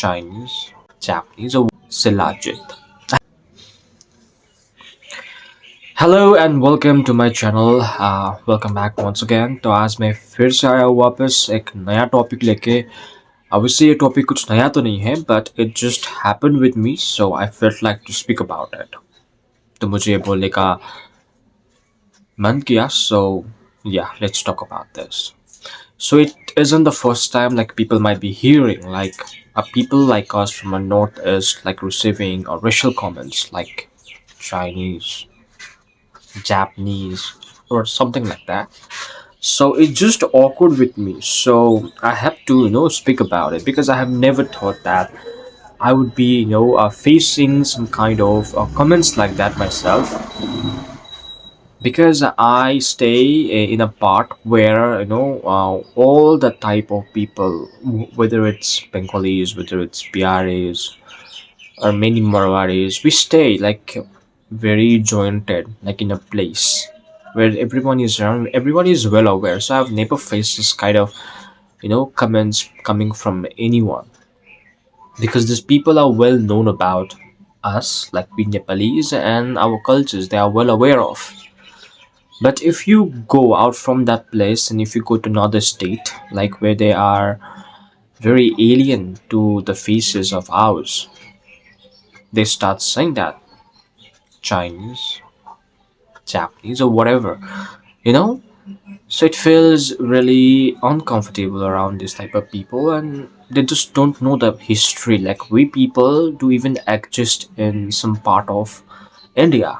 Chinese, Japanese, or shIlajeet. Hello and welcome to my channel. Welcome back once again. तो आज मैं फिर से आया हूँ वापस एक नया टॉपिक लेके. Obviously ये टॉपिक कुछ नया तो नहीं है, but it just happened with me, so I felt like to speak about it. तो मुझे ये बोलने का मन किया. So yeah, let's talk about this. So it isn't the first time like people might be hearing like people like us from the northeast like receiving or racial comments like Chinese, Japanese, or something like that. So it's just awkward with me. So I have to speak about it because I have never thought that I would be facing some kind of comments like that myself, because I stay in a part where all the type of people, whether it's Bengalis, whether it's Biharis, or many Marwaris, we stay like very jointed, like in a place where everyone is around, everyone is well aware. So I've never faced this kind of comments coming from anyone, because these people are well known about us, like we Nepalese and our cultures. They are well aware of. But if you go out from that place and if you go to another state, like where they are very alien to the faces of ours, they start saying that Chinese, Japanese, or whatever, you know. So it feels really uncomfortable around this type of people, and they just don't know the history. Like we people do even exist in some part of India.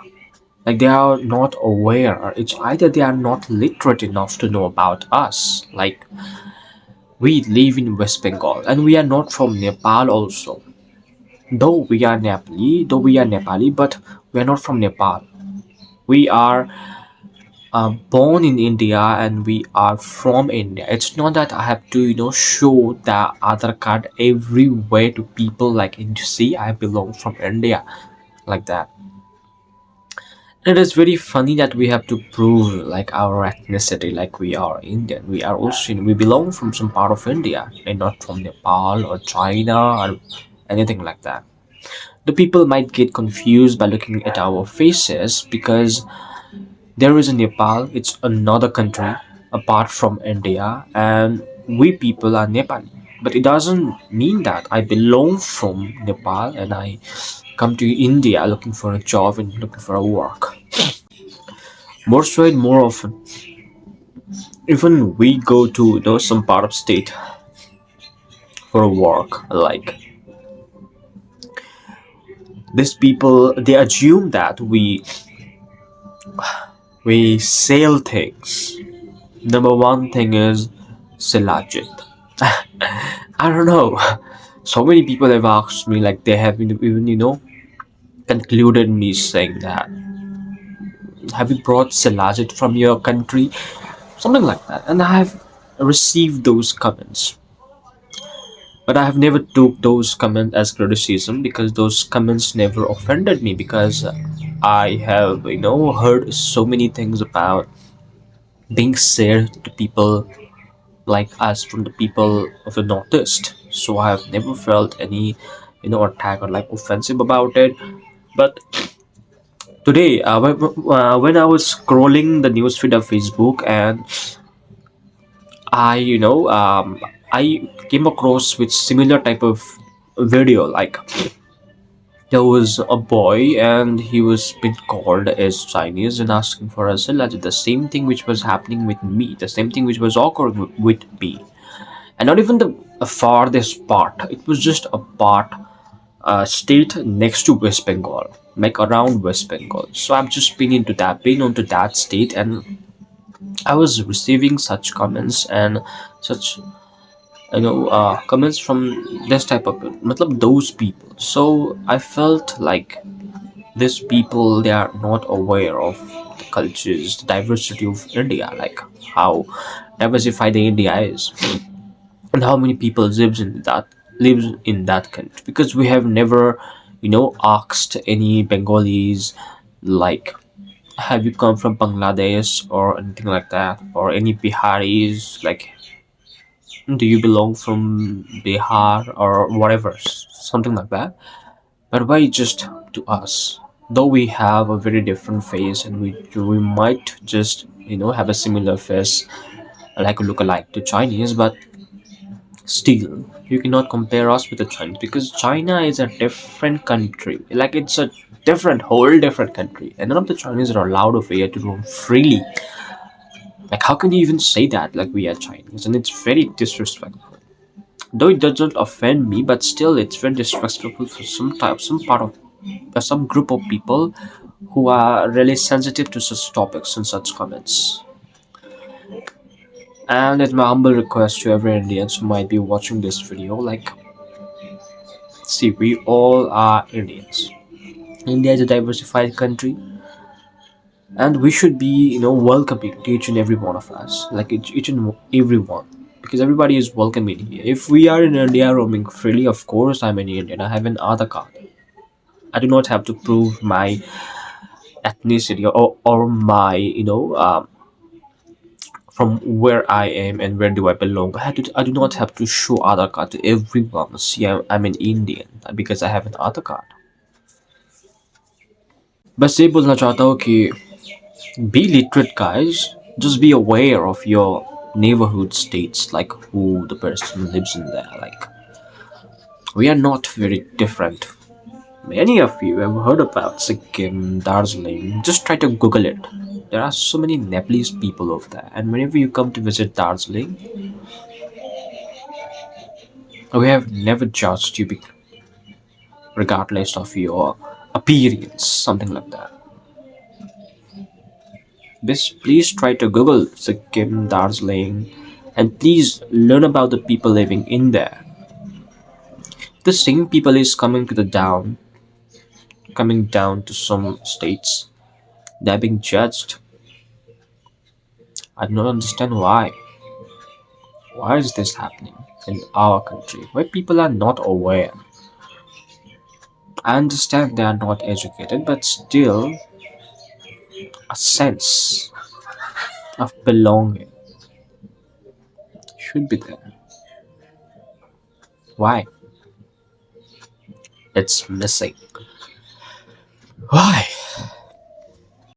Like they are not aware, or it's either they are not literate enough to know about us. Like we live in West Bengal and we are not from Nepal also. Though we are Nepali, but we are not from Nepal. We are born in India and we are from India. It's not that I have to, show the Aadhaar card everywhere to people like, and you see, I belong from India, like that. It is very funny that we have to prove like our ethnicity, like we are Indian. We are also, we belong from some part of India and not from Nepal or China or anything like that. The people might get confused by looking at our faces because there is a Nepal, it's another country apart from India, and we people are Nepali. But it doesn't mean that I belong from Nepal and I come to India looking for a job and looking for a work. More so and more often, even we go to some part of state for a work, like these people, they assume that we sell things. Number one thing is shIlajeet. I don't know. So many people have asked me, like they have even concluded me saying that, have you brought shIlajeet from your country, something like that, and I have received those comments. But I have never took those comments as criticism, because those comments never offended me, because I have heard so many things about being said to people like us from the people of the northeast. So I have never felt any attack or like offensive about it. But today, when I was scrolling the newsfeed of Facebook, and I I came across with similar type of video, like there was a boy and he was being called as Chinese and asking for a salad. The same thing which was happening with me, the same thing which was occurring with me, and not even the farthest part. It was just a part, state next to West Bengal, like around West Bengal. So I've just been onto that state, and I was receiving such comments and such comments from this type of matlab, those people. So I felt like these people, they are not aware of the cultures, the diversity of India, like how diversified the India is, and how many people lives in that country. Because we have never asked any Bengalis, like, have you come from Bangladesh or anything like that, or any Biharis, like Do you belong from Bihar or whatever, something like that? But why just to us? Though we have a very different face, and we might just have a similar face, like a look-alike to Chinese, but still you cannot compare us with the Chinese because China is a different country. Like it's a whole different country, and none of the Chinese are allowed over here to roam freely. Like how can you even say that? Like we are Chinese, and it's very disrespectful. Though it doesn't offend me, but still it's very disrespectful for some part of some group of people who are really sensitive to such topics and such comments. And it's my humble request to every Indians who might be watching this video, like, see, we all are Indians. India is a diversified country, and we should be, welcoming to each and every one of us, like each and every one, because everybody is welcome in here. If we are in India roaming freely, of course I'm an Indian. I have an Aadhaar card. I do not have to prove my ethnicity or my, from where I am and where do I belong. I do not have to show Aadhaar card to everyone. See, I'm an Indian because I have an Aadhaar card. बस ये बोलना चाहता हूँ कि be literate, guys. Just be aware of your neighborhood states, like who the person lives in there. Like we are not very different. Many of you have heard about Sikkim, Darjeeling. Just try to Google it. There are so many Nepalese people over there, and whenever you come to visit Darjeeling, we have never judged you regardless of your appearance, something like that. This, please try to Google Sikkim, Darjeeling, and please learn about the people living in there. The same people is coming down to some states. They're being judged. I do not understand why. Why is this happening in our country where people are not aware? I understand they are not educated, but still a sense of belonging should be there. Why? It's missing. Why?